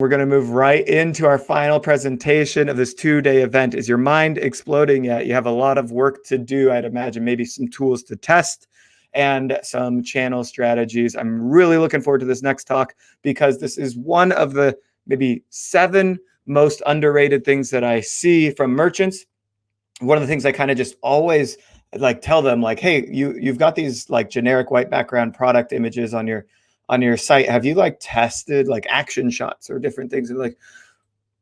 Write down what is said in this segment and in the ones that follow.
We're going to move right into our final presentation of this 2-day event. Is your mind exploding yet? You have a lot of work to do, I'd imagine, maybe some tools to test and some channel strategies. I'm really looking forward to this next talk because this is one of the maybe 7 most underrated things that I see from merchants. One of the things I kind of just always like tell them, like, hey, you've got these like generic white background product images on your site. Have you like tested like action shots or different things? And like,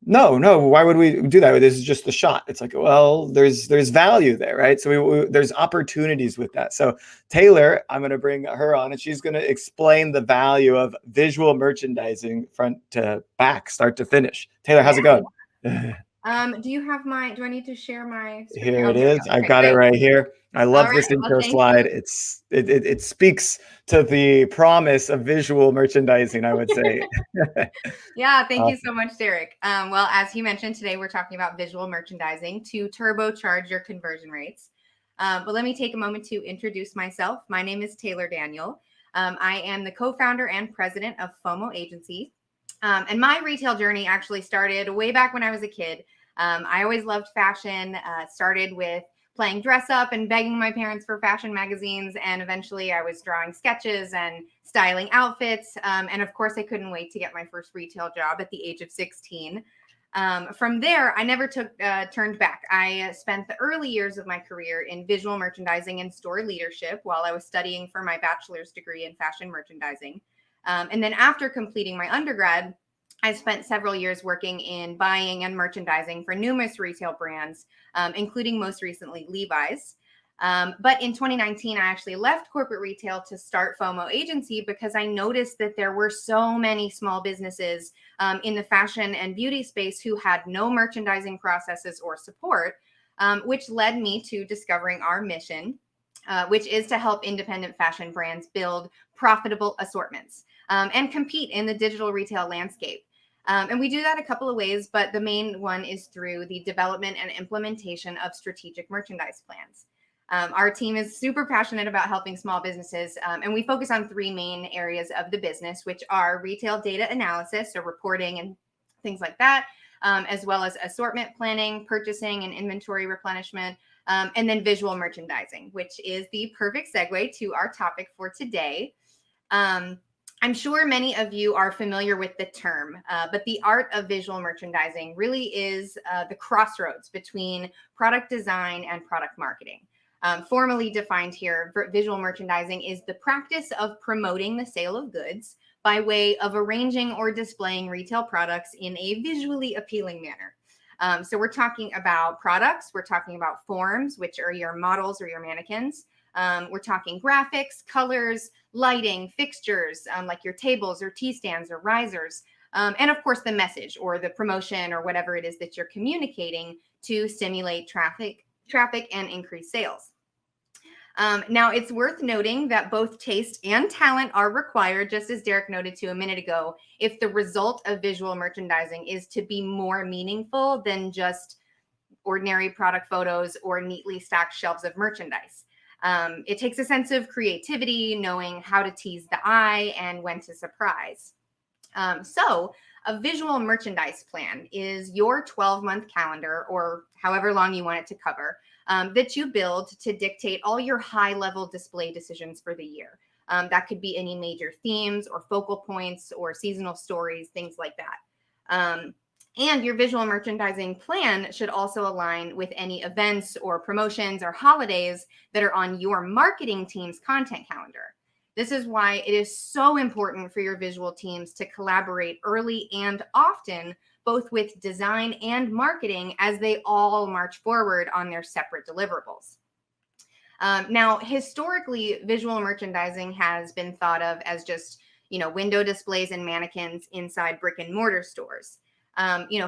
no, why would we do that? This is just the shot. It's like, well, there's value there, right? So there's opportunities with that. So Taylor, I'm going to bring her on and she's going to explain the value of visual merchandising front to back, start to finish. Taylor, how's it going? Do I need to share my screen? Here it is. I've got it right here. I love this intro slide. It speaks to the promise of visual merchandising, I would say. Yeah, thank you so much, Derek. Well, as he mentioned, today we're talking about visual merchandising to turbocharge your conversion rates. But let me take a moment to introduce myself. My name is Taylor Daniel. I am the co-founder and president of FOMO Agency. And my retail journey actually started way back when I was a kid. I always loved fashion, started with playing dress up and begging my parents for fashion magazines. And eventually I was drawing sketches and styling outfits. And of course, I couldn't wait to get my first retail job at the age of 16. From there, I never turned back. I spent the early years of my career in visual merchandising and store leadership while I was studying for my bachelor's degree in fashion merchandising. And then after completing my undergrad, I spent several years working in buying and merchandising for numerous retail brands, including most recently Levi's. But in 2019, I actually left corporate retail to start FOMO Agency because I noticed that there were so many small businesses in the fashion and beauty space who had no merchandising processes or support, which led me to discovering our mission, which is to help independent fashion brands build profitable assortments and compete in the digital retail landscape. And we do that a couple of ways, but the main one is through the development and implementation of strategic merchandise plans. Our team is super passionate about helping small businesses, and we focus on 3 main areas of the business, which are retail data analysis, so reporting and things like that, as well as assortment planning, purchasing and inventory replenishment, and then visual merchandising, which is the perfect segue to our topic for today. I'm sure many of you are familiar with the term, but the art of visual merchandising really is the crossroads between product design and product marketing. Formally defined here, visual merchandising is the practice of promoting the sale of goods by way of arranging or displaying retail products in a visually appealing manner. So we're talking about products, we're talking about forms, which are your models or your mannequins. We're talking graphics, colors, lighting, fixtures, like your tables or T-stands or risers, and of course the message or the promotion or whatever it is that you're communicating to stimulate traffic and increase sales. Now, it's worth noting that both taste and talent are required, just as Derek noted to a minute ago, if the result of visual merchandising is to be more meaningful than just ordinary product photos or neatly stacked shelves of merchandise. It takes a sense of creativity, knowing how to tease the eye and when to surprise. So a visual merchandise plan is your 12-month calendar, or however long you want it to cover, that you build to dictate all your high-level display decisions for the year. That could be any major themes or focal points or seasonal stories, things like that. And your visual merchandising plan should also align with any events or promotions or holidays that are on your marketing team's content calendar. This is why it is so important for your visual teams to collaborate early and often, both with design and marketing, as they all march forward on their separate deliverables. Now, historically, visual merchandising has been thought of as just, window displays and mannequins inside brick and mortar stores.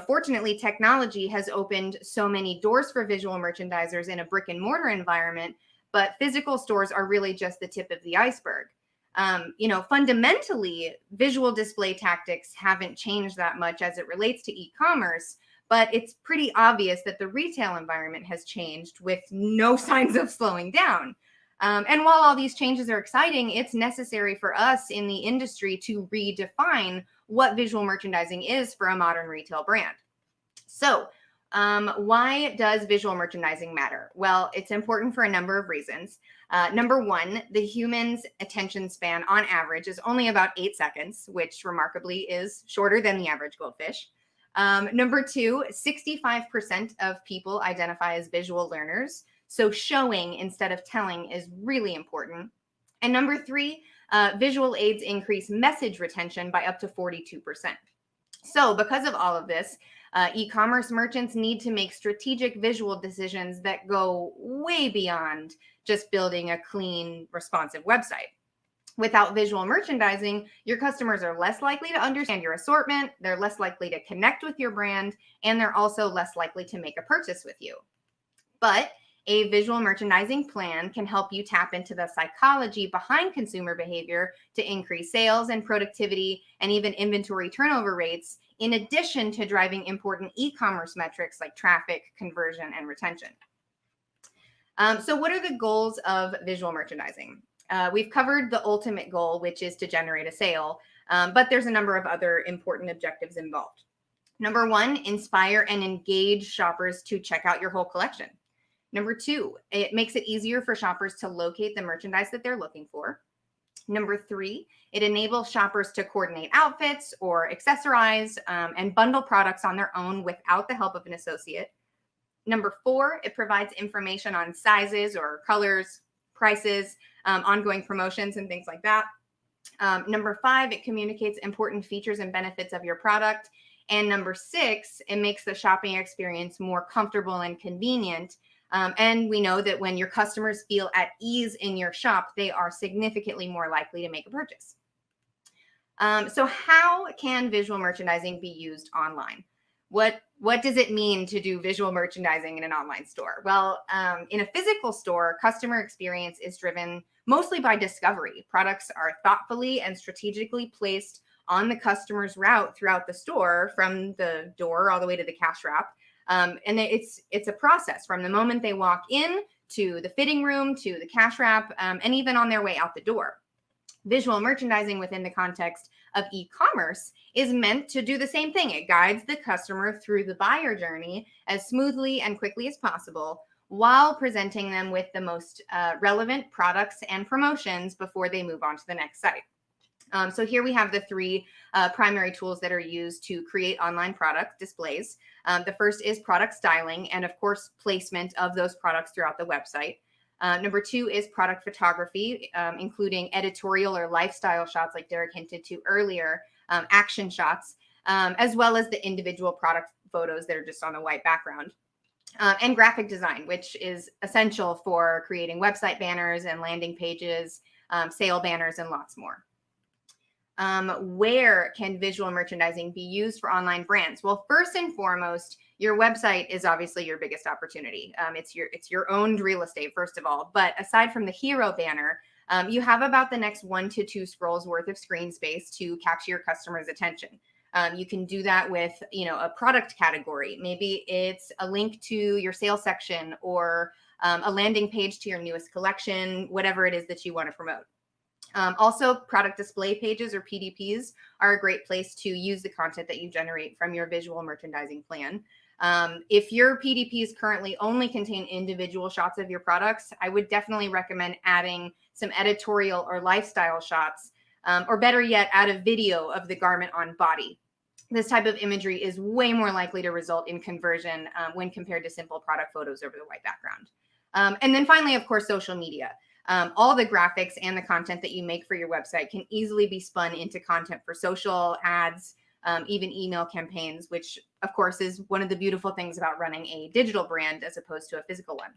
Fortunately, technology has opened so many doors for visual merchandisers in a brick and mortar environment, but physical stores are really just the tip of the iceberg. Fundamentally, visual display tactics haven't changed that much as it relates to e-commerce, but it's pretty obvious that the retail environment has changed with no signs of slowing down. And while all these changes are exciting, it's necessary for us in the industry to redefine what visual merchandising is for a modern retail brand. So, why does visual merchandising matter? Well, it's important for a number of reasons. Number one, the human's attention span on average is only about 8 seconds, which remarkably is shorter than the average goldfish. Number two, 65% of people identify as visual learners. So showing instead of telling is really important. And number three, visual aids increase message retention by up to 42%. So because of all of this, e-commerce merchants need to make strategic visual decisions that go way beyond just building a clean, responsive website. Without visual merchandising, your customers are less likely to understand your assortment, they're less likely to connect with your brand, and they're also less likely to make a purchase with you. But a visual merchandising plan can help you tap into the psychology behind consumer behavior to increase sales and productivity and even inventory turnover rates, in addition to driving important e-commerce metrics like traffic, conversion, and retention. So what are the goals of visual merchandising? We've covered the ultimate goal, which is to generate a sale, but there's a number of other important objectives involved. Number one, inspire and engage shoppers to check out your whole collection. Number two, it makes it easier for shoppers to locate the merchandise that they're looking for. Number three, it enables shoppers to coordinate outfits or accessorize and bundle products on their own without the help of an associate. Number four, it provides information on sizes or colors, prices, ongoing promotions, and things like that. Number five, it communicates important features and benefits of your product. And number six, it makes the shopping experience more comfortable and convenient. And we know that when your customers feel at ease in your shop, they are significantly more likely to make a purchase. So how can visual merchandising be used online? What does it mean to do visual merchandising in an online store? Well, in a physical store, customer experience is driven mostly by discovery. Products are thoughtfully and strategically placed on the customer's route throughout the store, from the door all the way to the cash wrap. And it's a process from the moment they walk in to the fitting room to the cash wrap, and even on their way out the door. Visual merchandising within the context of e-commerce is meant to do the same thing. It guides the customer through the buyer journey as smoothly and quickly as possible, while presenting them with the most relevant products and promotions before they move on to the next site. So here we have the three primary tools that are used to create online product displays. The first is product styling and, of course, placement of those products throughout the website. Number two is product photography, including editorial or lifestyle shots like Derek hinted to earlier, action shots, as well as the individual product photos that are just on a white background. And graphic design, which is essential for creating website banners and landing pages, sale banners, and lots more. Where can visual merchandising be used for online brands? Well, first and foremost, your website is obviously your biggest opportunity. It's your owned real estate, first of all. But aside from the hero banner, you have about the next 1 to 2 scrolls worth of screen space to capture your customer's attention. You can do that with, a product category. Maybe it's a link to your sales section or a landing page to your newest collection, whatever it is that you want to promote. Also, product display pages or PDPs are a great place to use the content that you generate from your visual merchandising plan. If your PDPs currently only contain individual shots of your products, I would definitely recommend adding some editorial or lifestyle shots, or better yet, add a video of the garment on body. This type of imagery is way more likely to result in conversion when compared to simple product photos over the white background. And then finally, of course, social media. All the graphics and the content that you make for your website can easily be spun into content for social ads, even email campaigns, which of course is one of the beautiful things about running a digital brand as opposed to a physical one.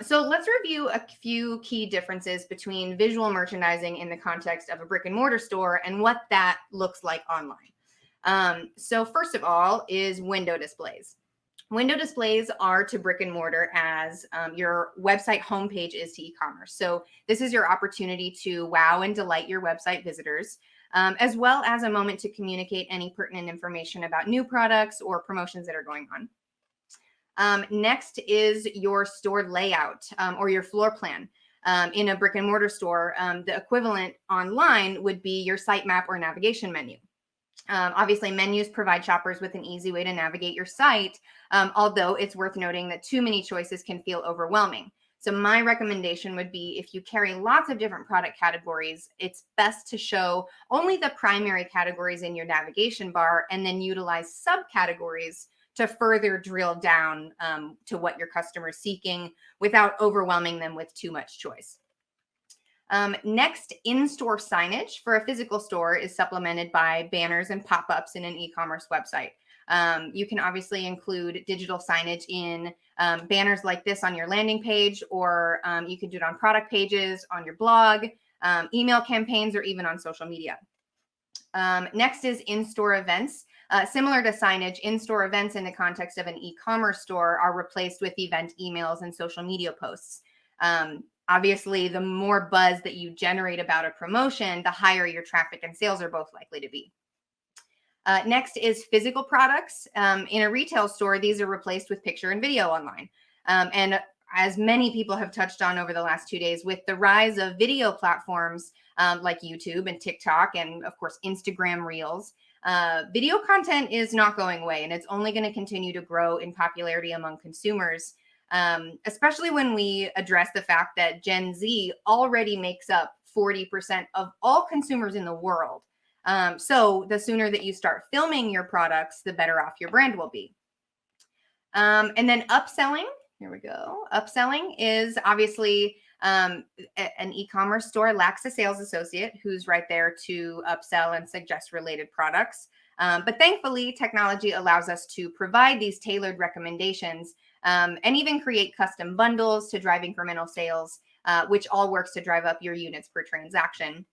So let's review a few key differences between visual merchandising in the context of a brick and mortar store and what that looks like online. So first of all is window displays. Window displays are to brick and mortar as your website homepage is to e-commerce. So this is your opportunity to wow and delight your website visitors, as well as a moment to communicate any pertinent information about new products or promotions that are going Next is your store layout or your floor plan. In a brick and mortar store, the equivalent online would be your sitemap or navigation menu. Obviously, menus provide shoppers with an easy way to navigate your site, although it's worth noting that too many choices can feel overwhelming. So my recommendation would be, if you carry lots of different product categories, it's best to show only the primary categories in your navigation bar and then utilize subcategories to further drill down to what your customer is seeking without overwhelming them with too much choice. Next, in-store signage for a physical store is supplemented by banners and pop-ups in an e-commerce website. You can obviously include digital signage in banners like this on your landing page, or you can do it on product pages, on your blog, email campaigns, or even on social media. Next is in-store events. Similar to signage, in-store events in the context of an e-commerce store are replaced with event emails and social media posts. Obviously, the more buzz that you generate about a promotion, the higher your traffic and sales are both likely to be. Next is physical products. In a retail store, these are replaced with picture and video online. And as many people have touched on over the last 2 days, with the rise of video platforms like YouTube and TikTok, and of course, Instagram Reels, video content is not going away, and it's only going to continue to grow in popularity among consumers. Especially when we address the fact that Gen Z already makes up 40% of all consumers in the world. So the sooner that you start filming your products, the better off your brand will be. And then upselling, here we go. Upselling is obviously an e-commerce store lacks a sales associate who's right there to upsell and suggest related products. But thankfully, technology allows us to provide these tailored recommendations and even create custom bundles to drive incremental sales, which all works to drive up your units per transaction.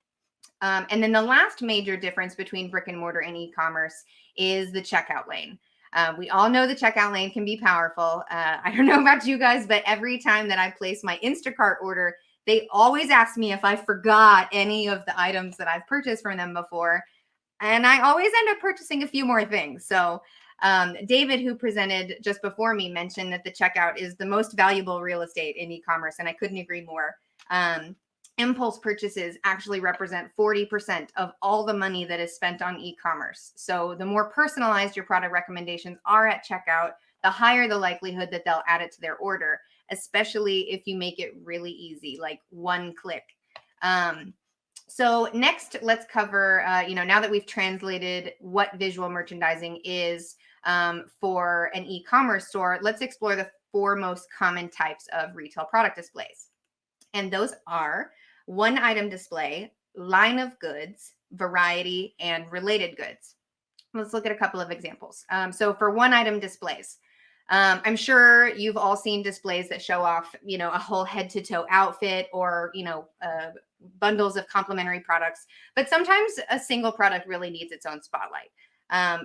And then the last major difference between brick and mortar and e-commerce is the checkout lane. We all know the checkout lane can be powerful. I don't know about you guys, but every time that I place my Instacart order, they always ask me if I forgot any of the items that I've purchased from them before. And I always end up purchasing a few more things. So David, who presented just before me, mentioned that the checkout is the most valuable real estate in e-commerce, and I couldn't agree more. Impulse purchases actually represent 40% of all the money that is spent on e-commerce. So the more personalized your product recommendations are at checkout, the higher the likelihood that they'll add it to their order, especially if you make it really easy, like one click. So next, let's cover, now that we've translated what visual merchandising is for an e-commerce store, let's explore the 4 most common types of retail product displays. And those are one item display, line of goods, variety, and related goods. Let's look at a couple of examples. So for one item displays, I'm sure you've all seen displays that show off, a whole head to toe outfit or, bundles of complementary products. But sometimes a single product really needs its own spotlight.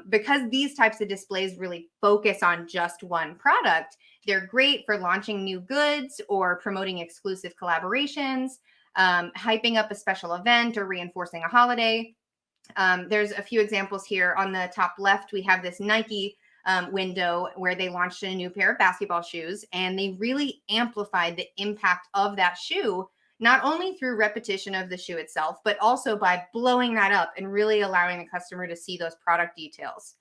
Because these types of displays really focus on just one product, they're great for launching new goods or promoting exclusive collaborations, hyping up a special event or reinforcing a holiday. There's a few examples here. On the top left, we have this Nike window where they launched a new pair of basketball shoes, and they really amplified the impact of that shoe, not only through repetition of the shoe itself, but also by blowing that up and really allowing the customer to see those product details.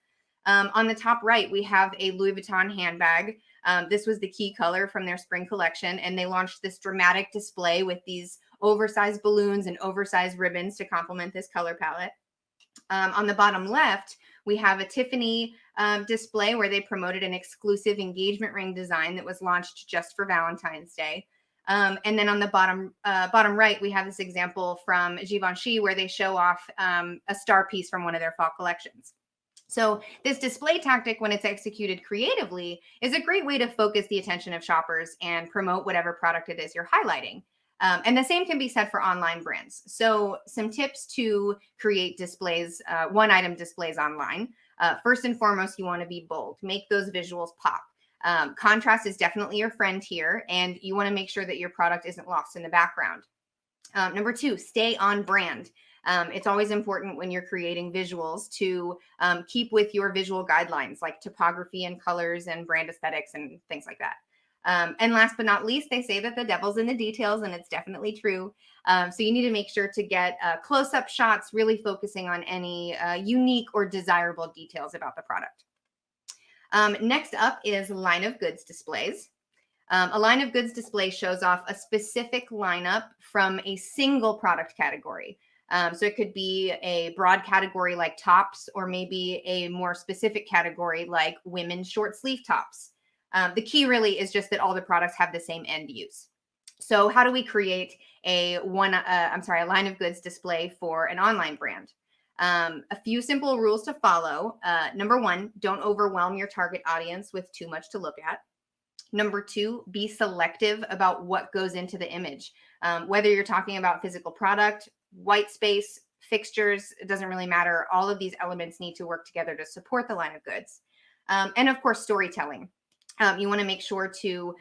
On the top right, we have a Louis Vuitton handbag. This was the key color from their spring collection, and they launched this dramatic display with these oversized balloons and oversized ribbons to complement this color palette. On the bottom left, we have a Tiffany display where they promoted an exclusive engagement ring design that was launched just for Valentine's Day. And then on the bottom right, we have this example from Givenchy where they show off a star piece from one of their fall collections. So this display tactic, when it's executed creatively, is a great way to focus the attention of shoppers and promote whatever product it is you're highlighting. And the same can be said for online brands. So some tips to create displays, one item displays online. First and foremost, you want to be bold. Make those visuals pop. Contrast is definitely your friend here, and you want to make sure that your product isn't lost in the background. Number 2, stay on brand. It's always important when you're creating visuals to keep with your visual guidelines like typography and colors and brand aesthetics and things like that. And last but not least, they say that the devil's in the details, and it's definitely true. So you need to make sure to get close-up shots, really focusing on any unique or desirable details about the product. Next up is line of goods displays. A line of goods display shows off a specific lineup from a single product category. So it could be a broad category like tops, or maybe a more specific category like women's short sleeve tops. The key really is just that all the products have the same end use. So how do we create a line of goods display for an online brand? A few simple rules to follow. Number one, don't overwhelm your target audience with too much to look at. Number two, be selective about what goes into the image. Whether you're talking about physical product, white space, fixtures, it doesn't really matter. All of these elements need to work together to support the line of goods. And of course, storytelling. You want to make sure to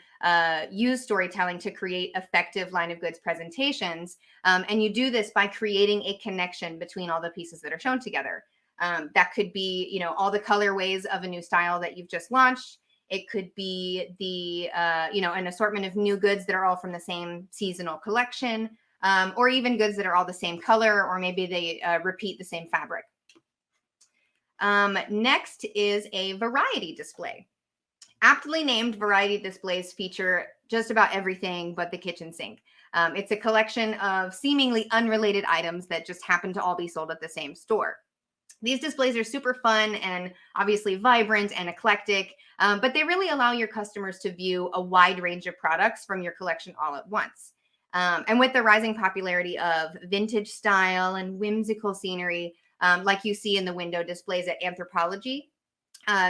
use storytelling to create effective line of goods presentations. And you do this by creating a connection between all the pieces that are shown together. That could be, all the colorways of a new style that you've just launched. It could be the, an assortment of new goods that are all from the same seasonal collection, or even goods that are all the same color, or maybe they repeat the same fabric. Next is a variety display. Aptly named variety displays feature just about everything but the kitchen sink. It's a collection of seemingly unrelated items that just happen to all be sold at the same store. These displays are super fun and obviously vibrant and eclectic, but they really allow your customers to view a wide range of products from your collection all at once. And with the rising popularity of vintage style and whimsical scenery, like you see in the window displays at Anthropologie,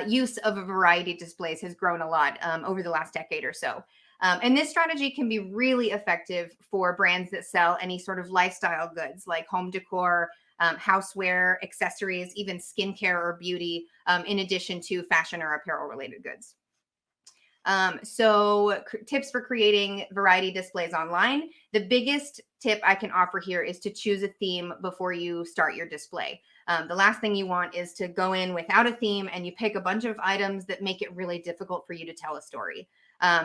use of a variety displays has grown a lot over the last decade or so. And this strategy can be really effective for brands that sell any sort of lifestyle goods like home decor, houseware, accessories, even skincare or beauty, in addition to fashion or apparel related goods. So tips for creating variety displays online. The biggest tip I can offer here is to choose a theme before you start your display. The last thing you want is to go in without a theme and you pick a bunch of items that make it really difficult for you to tell a story.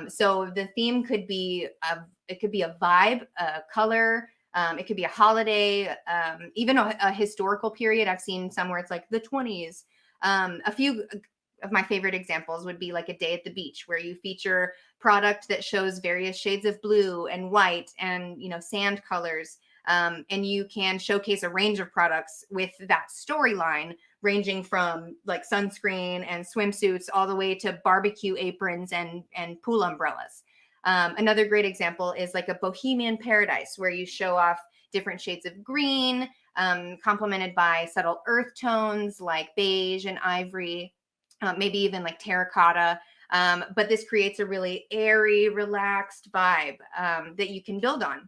So the theme could be a vibe, a color, it could be a holiday, even a historical period. I've seen some where it's like the 20s. A few of my favorite examples would be like a day at the beach, where you feature product that shows various shades of blue and white and, sand colors. And you can showcase a range of products with that storyline, ranging from like sunscreen and swimsuits all the way to barbecue aprons and pool umbrellas. Another great example is like a bohemian paradise, where you show off different shades of green, complemented by subtle earth tones like beige and ivory, maybe even like terracotta. But this creates a really airy, relaxed vibe that you can build on.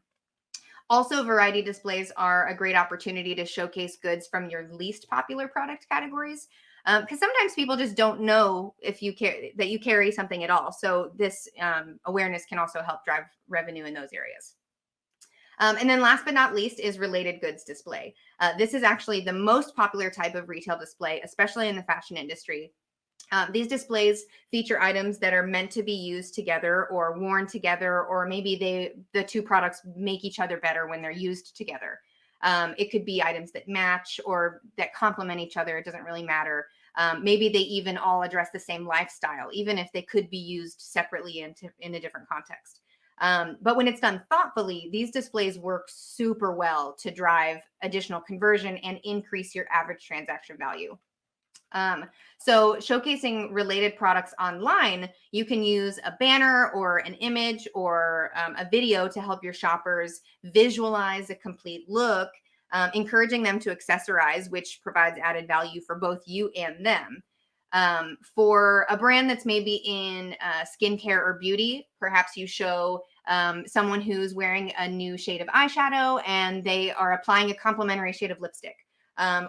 Also, variety displays are a great opportunity to showcase goods from your least popular product categories, because sometimes people just don't know if you that you carry something at all. So this awareness can also help drive revenue in those areas. And then last but not least is related goods display. This is actually the most popular type of retail display, especially in the fashion industry. These displays feature items that are meant to be used together or worn together, or maybe the two products make each other better when they're used together. It could be items that match or that complement each other. It doesn't really matter. Maybe they even all address the same lifestyle, even if they could be used separately in a different context. But when it's done thoughtfully, these displays work super well to drive additional conversion and increase your average transaction value. So showcasing related products online, you can use a banner or an image or a video to help your shoppers visualize a complete look, encouraging them to accessorize, which provides added value for both you and them. For a brand that's maybe in skincare or beauty, perhaps you show someone who's wearing a new shade of eyeshadow and they are applying a complementary shade of lipstick.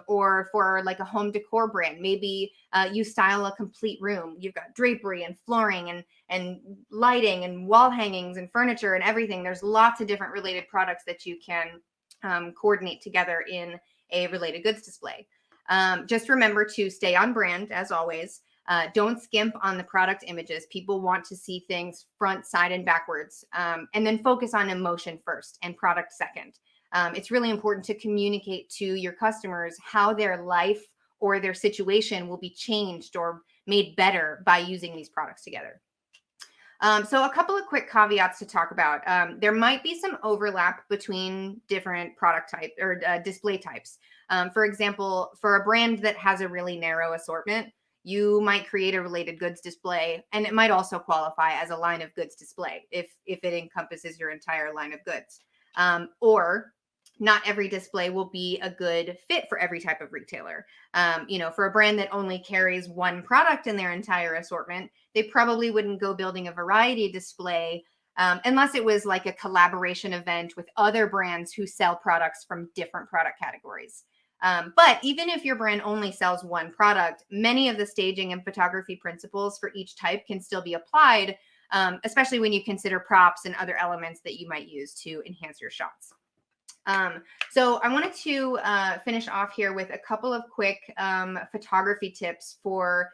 Or for like a home decor brand, maybe you style a complete room. You've got drapery and flooring and lighting and wall hangings and furniture and everything. There's lots of different related products that you can coordinate together in a related goods display. Just remember to stay on brand as always. Don't skimp on the product images. People want to see things front, side, and backwards. And then focus on emotion first and product second. It's really important to communicate to your customers how their life or their situation will be changed or made better by using these products together. So a couple of quick caveats to talk about. There might be some overlap between different product types or display types. For example, for a brand that has a really narrow assortment, you might create a related goods display, and it might also qualify as a line of goods display if it encompasses your entire line of goods. Or not every display will be a good fit for every type of retailer. For a brand that only carries one product in their entire assortment, they probably wouldn't go building a variety display unless it was like a collaboration event with other brands who sell products from different product categories. But even if your brand only sells one product, many of the staging and photography principles for each type can still be applied, especially when you consider props and other elements that you might use to enhance your shots. So I wanted to finish off here with a couple of quick photography tips for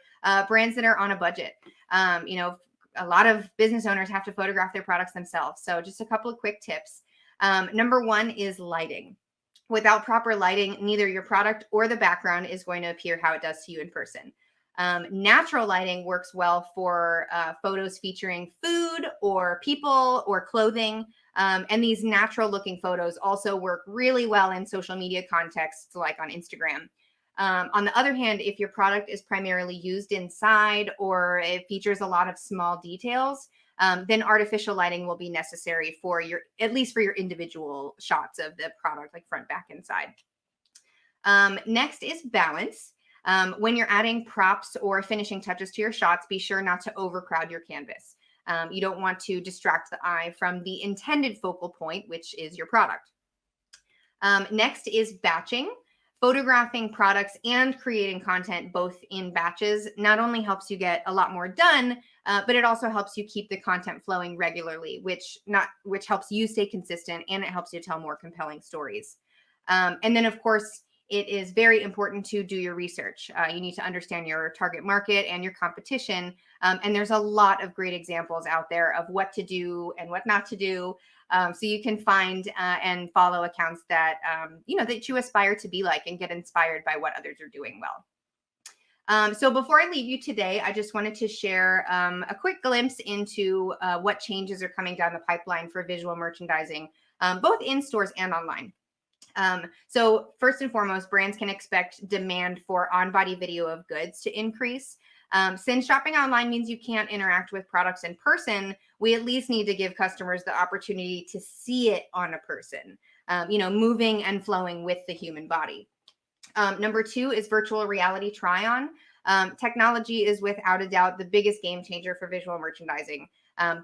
brands that are on a budget. A lot of business owners have to photograph their products themselves. So just a couple of quick tips. Number one is lighting. Without proper lighting, neither your product or the background is going to appear how it does to you in person. Natural lighting works well for photos featuring food or people or clothing. And these natural looking photos also work really well in social media contexts like on Instagram. On the other hand, if your product is primarily used inside or it features a lot of small details, then artificial lighting will be necessary at least for your individual shots of the product, like front, back, and side. Next is balance. When you're adding props or finishing touches to your shots, be sure not to overcrowd your canvas. You don't want to distract the eye from the intended focal point, which is your product. Next is batching. Photographing products and creating content both in batches not only helps you get a lot more done, but it also helps you keep the content flowing regularly, which helps you stay consistent, and it helps you tell more compelling stories. And then, of course, it is very important to do your research. You need to understand your target market and your competition. And there's a lot of great examples out there of what to do and what not to do. So you can find and follow accounts that, that you aspire to be like and get inspired by what others are doing well. So before I leave you today, I just wanted to share a quick glimpse into what changes are coming down the pipeline for visual merchandising, both in stores and online. So first and foremost, brands can expect demand for on-body video of goods to increase. Since shopping online means you can't interact with products in person, we at least need to give customers the opportunity to see it on a person, moving and flowing with the human body. Number two is virtual reality try-on. Technology is without a doubt the biggest game changer for visual merchandising.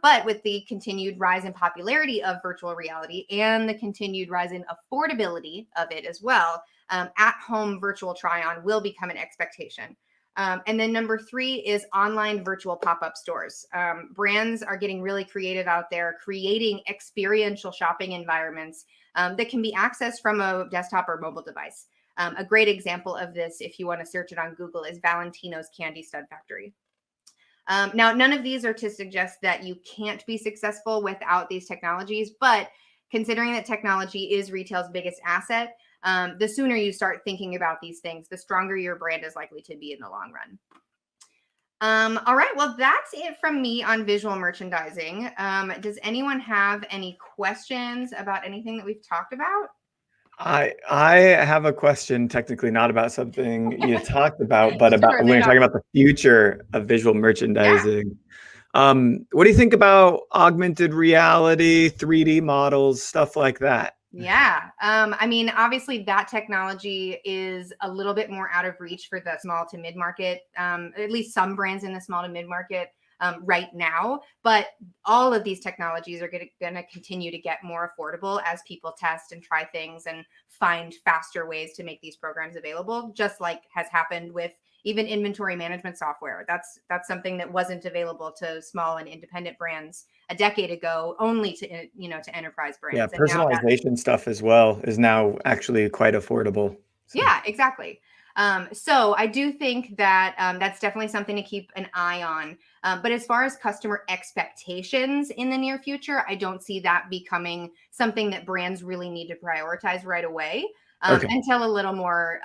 But with the continued rise in popularity of virtual reality and the continued rise in affordability of it as well, at-home virtual try-on will become an expectation. And then number three is online virtual pop-up stores. Brands are getting really creative out there, creating experiential shopping environments that can be accessed from a desktop or mobile device. A great example of this, if you want to search it on Google, is Valentino's Candy Stud Factory. Now, none of these are to suggest that you can't be successful without these technologies, but considering that technology is retail's biggest asset, the sooner you start thinking about these things, the stronger your brand is likely to be in the long run. All right, well, that's it from me on visual merchandising. Does anyone have any questions about anything that we've talked about? I have a question, technically not about something you talked about, but about when you're talking about the future of visual merchandising. What do you think about augmented reality, 3D models, stuff like that? Yeah. I mean, obviously that technology is a little bit more out of reach for the small to mid-market, at least some brands in the small to mid-market right now. But all of these technologies are going to continue to get more affordable as people test and try things and find faster ways to make these programs available, just like has happened with, even inventory management software. That's something that wasn't available to small and independent brands a decade ago, only to, to enterprise brands. Yeah, And now personalization stuff as well is now actually quite affordable. So. Yeah, exactly. So I do think that that's definitely something to keep an eye on. But as far as customer expectations in the near future, I don't see that becoming something that brands really need to prioritize right away until a little more,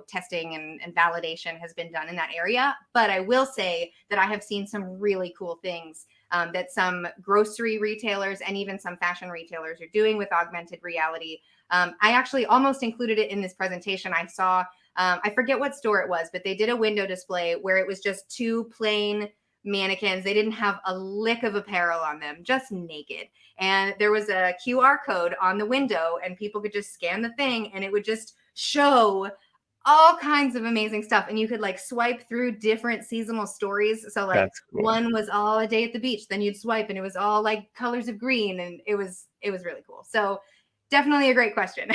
testing and validation has been done in that area. But I will say that I have seen some really cool things that some grocery retailers and even some fashion retailers are doing with augmented reality. I actually almost included it in this presentation. I saw, I forget what store it was, but they did a window display where it was just two plain mannequins. They didn't have a lick of apparel on them, just naked. And there was a QR code on the window and people could just scan the thing and it would just show all kinds of amazing stuff. And you could like swipe through different seasonal stories. So like cool. One was all a day at the beach, then you'd swipe and it was all like colors of green. And it was really cool. So definitely a great question.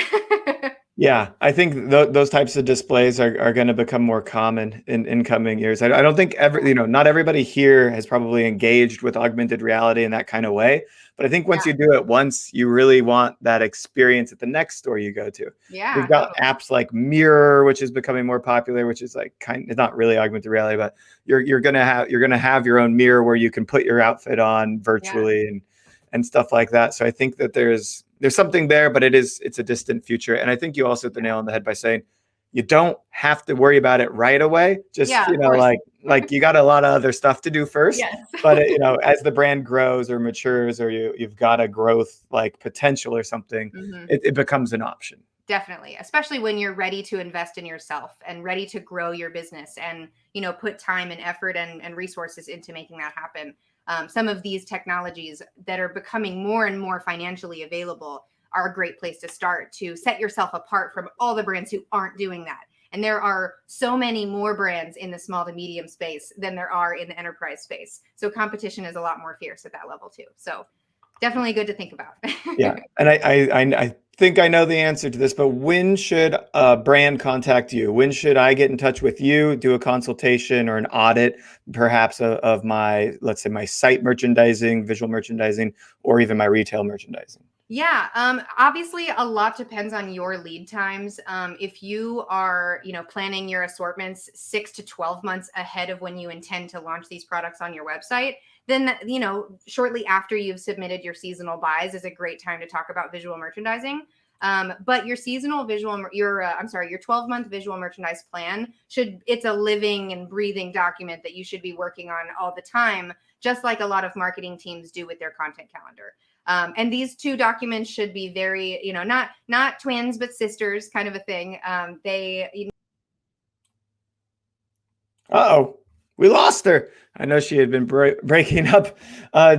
Yeah, I think those types of displays are going to become more common in coming years. I don't think not everybody here has probably engaged with augmented reality in that kind of way. But I think once you do it once, you really want that experience at the next store you go to. Yeah, we've got apps like Mirror, which is becoming more popular, which is like it's not really augmented reality, but you're gonna have your own mirror where you can put your outfit on virtually and stuff like that. So I think that there's something there, but it's a distant future. And I think you also hit the nail on the head by saying you don't have to worry about it right away. Just, like you got a lot of other stuff to do first. Yes. But as the brand grows or matures, or you've got a growth like potential or something, it becomes an option. Definitely, especially when you're ready to invest in yourself and ready to grow your business and, put time and effort and resources into making that happen. Some of these technologies that are becoming more and more financially available are a great place to start to set yourself apart from all the brands who aren't doing that. And there are so many more brands in the small to medium space than there are in the enterprise space. So competition is a lot more fierce at that level too. So definitely good to think about. Yeah. And I think I know the answer to this, but when should a brand contact you? When should I get in touch with you, do a consultation or an audit, perhaps of my, let's say my site merchandising, visual merchandising, or even my retail merchandising? Yeah, obviously a lot depends on your lead times. If you are, planning your assortments 6 to 12 months ahead of when you intend to launch these products on your website, then, shortly after you've submitted your seasonal buys is a great time to talk about visual merchandising. But your seasonal your 12-month visual merchandise plan it's a living and breathing document that you should be working on all the time, just like a lot of marketing teams do with their content calendar. And these two documents should be very, not twins, but sisters kind of a thing. Uh-oh, we lost her. I know she had been breaking up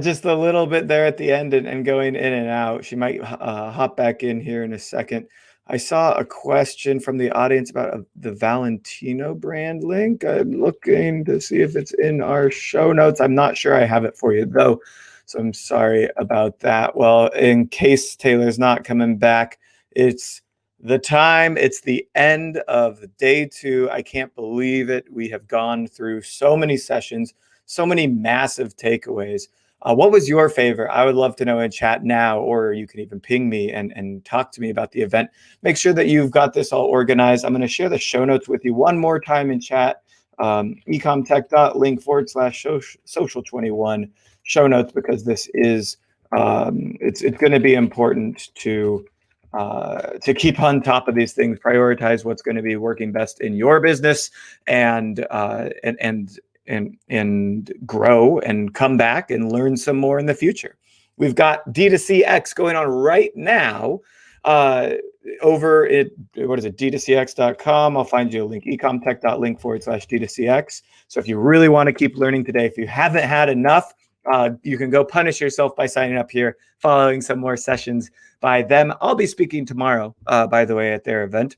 just a little bit there at the end and going in and out. She might hop back in here in a second. I saw a question from the audience about the Valentino brand link. I'm looking to see if it's in our show notes. I'm not sure I have it for you, though. So I'm sorry about that. Well, in case Taylor's not coming back, it's the time. It's the end of day 2. I can't believe it. We have gone through so many sessions, so many massive takeaways. What was your favorite? I would love to know in chat now, or you can even ping me and talk to me about the event. Make sure that you've got this all organized. I'm going to share the show notes with you one more time in chat. ecomtech.link/social21 show notes, because this is it's going to be important to keep on top of these things, prioritize what's going to be working best in your business, and grow and come back and learn some more in the future. We've got D2CX going on right now over at, D2CX.com. I'll find you a link, ecomtech.link/D2CX. So if you really want to keep learning today, if you haven't had enough, you can go punish yourself by signing up here, following some more sessions by them. I'll be speaking tomorrow, by the way, at their event.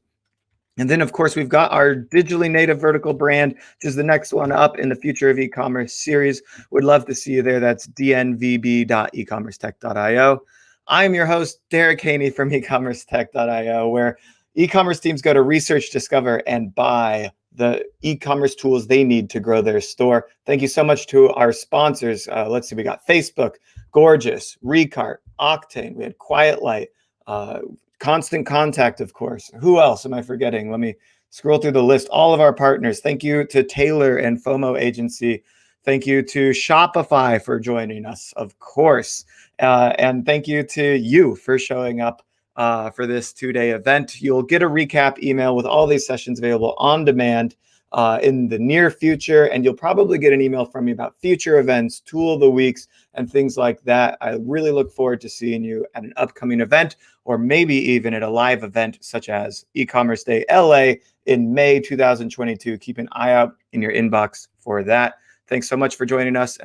And then, of course, we've got our digitally native vertical brand, which is the next one up in the Future of E-commerce series. Would love to see you there. That's dnvb.ecommercetech.io. I'm your host, Derek Haney from ecommercetech.io, where e-commerce teams go to research, discover, and buy the e-commerce tools they need to grow their store. Thank you so much to our sponsors. Let's see, we got Facebook, Gorgias, Recart, Octane, we had Quiet Light, Constant Contact, of course. Who else am I forgetting? Let me scroll through the list. All of our partners. Thank you to Taylor and FOMO Agency. Thank you to Shopify for joining us, of course. And thank you to you for showing up for this 2-day event. You'll get a recap email with all these sessions available on demand in the near future. And you'll probably get an email from me about future events, tool of the weeks, and things like that. I really look forward to seeing you at an upcoming event, or maybe even at a live event such as eCommerce Day LA in May 2022. Keep an eye out in your inbox for that. Thanks so much for joining us.